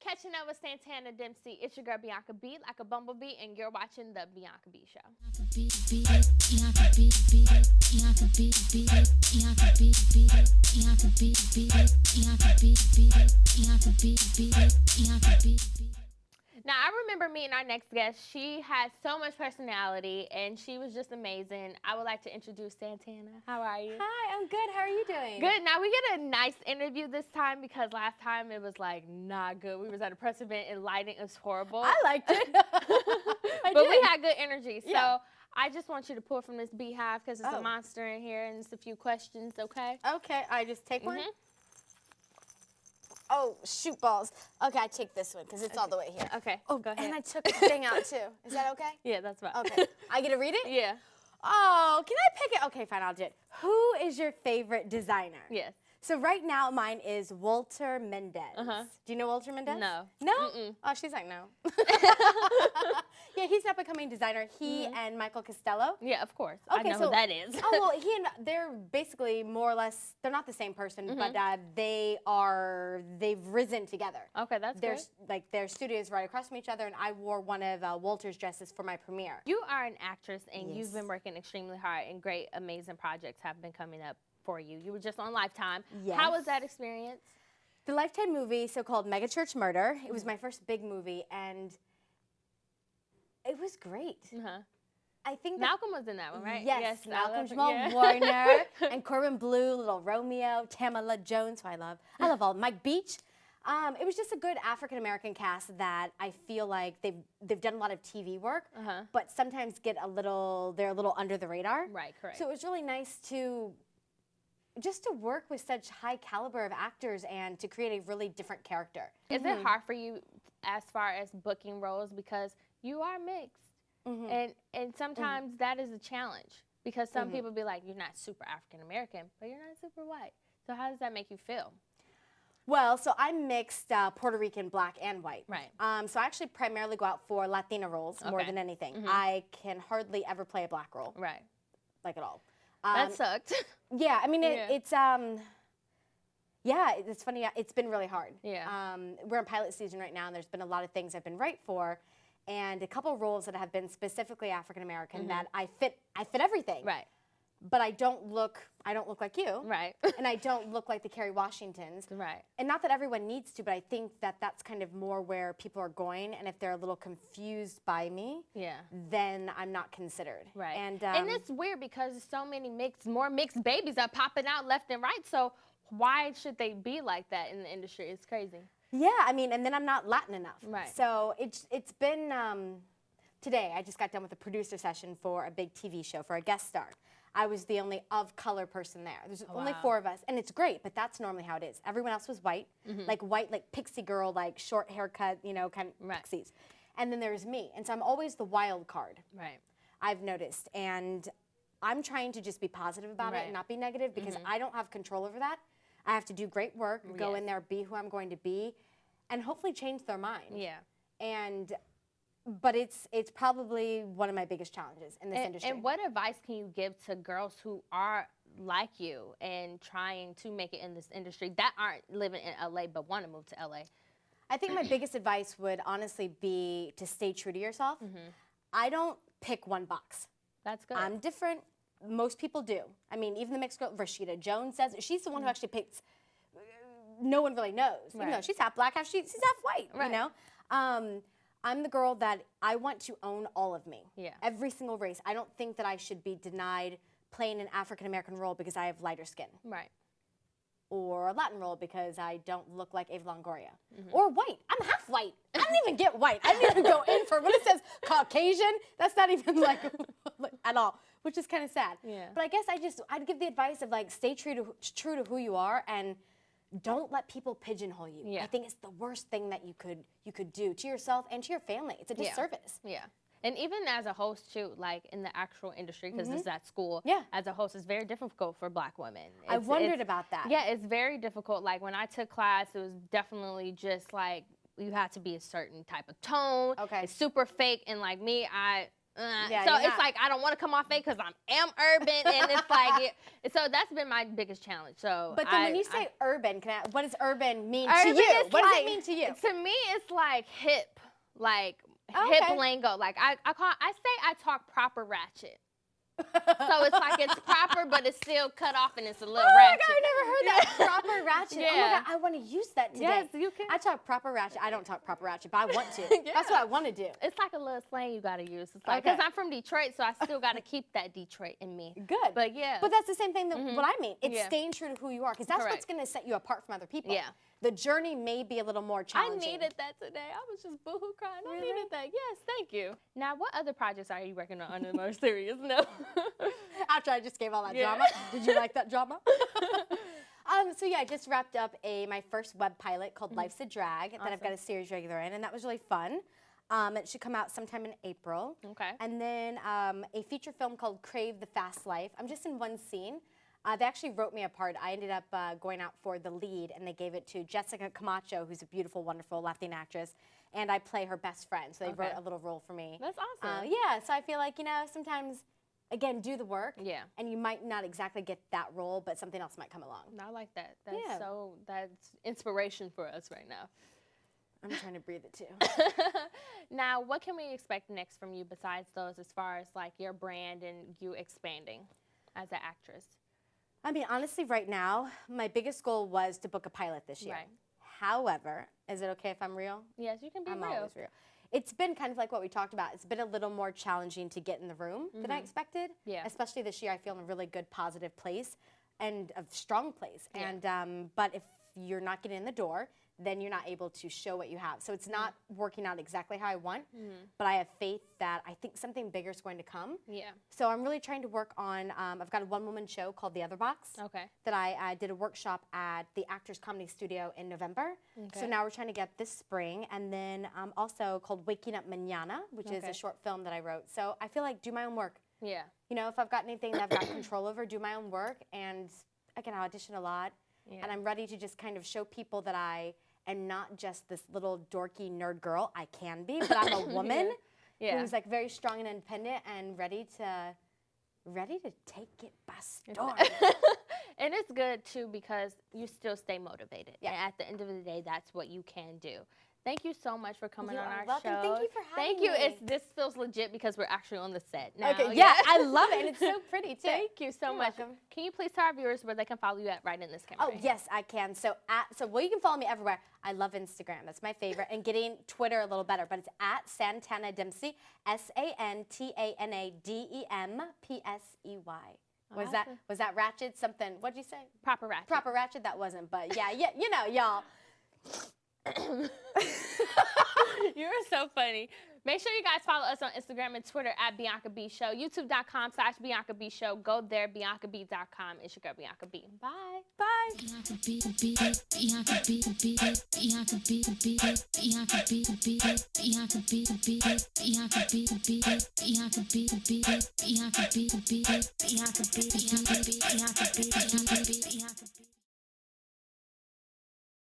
catching up with Santana Dempsey. It's your girl Bianca B, like a bumblebee, and you're watching the Bianca B Show. Now, I remember meeting our next guest. She had so much personality, and she was just amazing. I would like to introduce Santana. How are you? Hi, I'm good. How are you doing? Good. Now, we get a nice interview this time because last time it was, like, not good. We was at a press event, and lighting was horrible. I liked it. But we had good energy. So Yeah. I just want you to pull from this beehive because it's a monster in here, and it's a few questions, okay? Okay, I just take one? Oh, shoot balls. Okay, I take this one because it's all the way here. Okay. Oh, go ahead. and I took the thing out too. Is that okay? Yeah, that's fine. Okay. I get to read it? Yeah. Oh, can I pick it? Okay, fine, I'll do it. Who is your favorite designer? Yes. So right now mine is Walter Mendez. Do you know Walter Mendez? No. No? Oh, she's like, no. Yeah, he's an up-and-coming designer. He and Michael Costello. Yeah, of course. Okay, I know who that is. Oh, well, they're basically more or less, they're not the same person, but they've risen together. Okay, that's good. Like, their studios right across from each other, and I wore one of Walter's dresses for my premiere. You are an actress, and you've Yes. been working extremely hard, and great, amazing projects have been coming up for you. You were just on Lifetime. Yes. How was that experience? The Lifetime movie, so-called MegaChurch Murder, it was my first big movie, and it was great. I think Malcolm was in that one, right? Yes, Malcolm I Jamal love it. Warner and Corbin Blue, Little Romeo, Tamala Jones, who I love. I love all Mike Beach. It was just a good African American cast that I feel like they've done a lot of TV work, but sometimes they're a little under the radar. Right, correct. So it was really nice to work with such high caliber of actors and to create a really different character. Is it hard for you as far as booking roles because you are mixed? And sometimes that is a challenge because some people be like, you're not super African American, but you're not super white. So how does that make you feel? Well, so I'm mixed Puerto Rican, black, and white. Right. So I actually primarily go out for Latina roles more than anything. I can hardly ever play a black role. Right. Like at all. That sucked. Yeah, I mean, it's funny. It's been really hard. Yeah. We're in pilot season right now, and there's been a lot of things I've been right for, and a couple of roles that have been specifically African American that I fit everything. Right. But I don't look like you. Right. And I don't look like the Kerry Washingtons. Right. And not that everyone needs to, but I think that that's kind of more where people are going, and if they're a little confused by me, then I'm not considered. Right. And it's weird because so many more mixed babies are popping out left and right. So why should they be like that in the industry? It's crazy. Yeah, I mean, and then I'm not Latin enough. Right. So it's been, today I just got done with a producer session for a big TV show for a guest star. I was the only of-color person there. There's only 4 of us, and it's great, but that's normally how it is. Everyone else was white, like pixie girl, like short haircut, kind of pixies. And then there's me, and so I'm always the wild card. Right. I've noticed, and I'm trying to just be positive about it and not be negative because I don't have control over that. I have to do great work, go in there, be who I'm going to be, and hopefully change their mind. Yeah. But it's probably one of my biggest challenges in this industry. And what advice can you give to girls who are like you and trying to make it in this industry that aren't living in LA but want to move to LA? I think my biggest advice would honestly be to stay true to yourself. I don't pick one box. That's good. I'm different. Most people do. I mean, even the mixed girl, Rashida Jones says, she's the one who actually picks, no one really knows. Even though she's half black, she's half white, you know? I'm the girl that I want to own all of me. Yeah. Every single race. I don't think that I should be denied playing an African-American role because I have lighter skin. Right. Or a Latin role because I don't look like Ava Longoria. Or white. I'm half white. I didn't even get white. I didn't even go in for when it says Caucasian. That's not even like at all, which is kind of sad. Yeah. But I guess I'd give the advice of like stay true to who you are and don't let people pigeonhole you. Yeah. I think it's the worst thing that you could do to yourself and to your family. It's a disservice. Yeah. And even as a host too, like in the actual industry, because this is at school, as a host, it's very difficult for black women. I wondered about that. Yeah, it's very difficult. Like when I took class, it was definitely just like you had to be a certain type of tone. Okay. It's super fake. And like me, So it's like I don't want to come off it because I am urban, and it's like so that's been my biggest challenge. So, but then when you say urban, what does urban mean to urban you? What does like, it mean to you? To me, it's like hip, hip lingo. Like I say I talk proper ratchet. So it's like it's proper, but it's still cut off and it's a little ratchet. Oh my God, I never heard that. Proper ratchet. Yeah. Oh my God, I want to use that today. Yes, you can. I talk proper ratchet. I don't talk proper ratchet, but I want to. That's what I want to do. It's like a little slang you got to use. It's like, because I'm from Detroit, so I still got to keep that Detroit in me. Good. But yeah. But that's the same thing that what I mean. It's staying true to who you are, because that's what's going to set you apart from other people. Yeah. The journey may be a little more challenging. I needed that today. I was just boohoo crying. I needed that. Yes, thank you. Now, what other projects are you working on the more serious note? After I just gave all that drama. Did you like that drama? So yeah, I just wrapped up my first web pilot called Life's a Drag that I've got a series regular in, and that was really fun. It should come out sometime in April. Okay. And then a feature film called Crave the Fast Life. I'm just in one scene. They actually wrote me a part. I ended up going out for the lead, and they gave it to Jessica Camacho, who's a beautiful, wonderful Latina actress, and I play her best friend. So they wrote a little role for me. That's awesome. Yeah, so I feel like, sometimes, again, do the work. Yeah. And you might not exactly get that role, but something else might come along. I like that. That's inspiration for us right now. I'm trying to breathe it too. Now, what can we expect next from you besides those, as far as like your brand and you expanding as an actress? I mean, honestly, right now, my biggest goal was to book a pilot this year. Right. However, is it okay if I'm real? Yes, you can be I'm real. always real. It's been kind of like what we talked about. It's been a little more challenging to get in the room than I expected. Yeah. Especially this year, I feel in a really good, positive place and a strong place. Yeah. And but if you're not getting in the door, then you're not able to show what you have. So it's not working out exactly how I want, but I have faith that I think something bigger is going to come. Yeah. So I'm really trying to work on, I've got a one-woman show called The Other Box. Okay. That I did a workshop at the Actors Comedy Studio in November. Okay. So now we're trying to get this spring. And then also called Waking Up Mañana, which is a short film that I wrote. So I feel like do my own work. Yeah. If I've got anything that I've got control over, do my own work. And I can audition a lot. Yeah. And I'm ready to just kind of show people that I am not just this little dorky nerd girl. I can be, but I'm a woman who's like very strong and independent and ready to take it by storm. And it's good too because you still stay motivated. Yeah. And at the end of the day, that's what you can do. Thank you so much for coming on our welcome. show. Thank you for having Thank me. you. This feels legit because we're actually on the set now. Okay, yeah, I love it, and it's so pretty too. Thank you so much. Welcome. Can you please tell our viewers where they can follow you at right in this camera? Oh, yes, I can. So you can follow me everywhere. I love Instagram. That's my favorite. And getting Twitter a little better, but it's at Santana Dempsey, SantanADempsey. Was that ratchet? Something, what'd you say? Proper ratchet. Proper ratchet? That wasn't, but yeah, y'all. You're so funny. Make sure you guys follow us on Instagram and Twitter at Bianca B Show, youtube.com/Bianca B Show. Go there, BiancaB.com. It's your girl, Bianca B. Bye. Bye. Bianca B, Bianca B, Bianca B, Bianca B, Bianca B, Bianca B, Bianca B, Bianca B, Bianca B, Bianca B, Bianca B, Bianca B, Bianca B.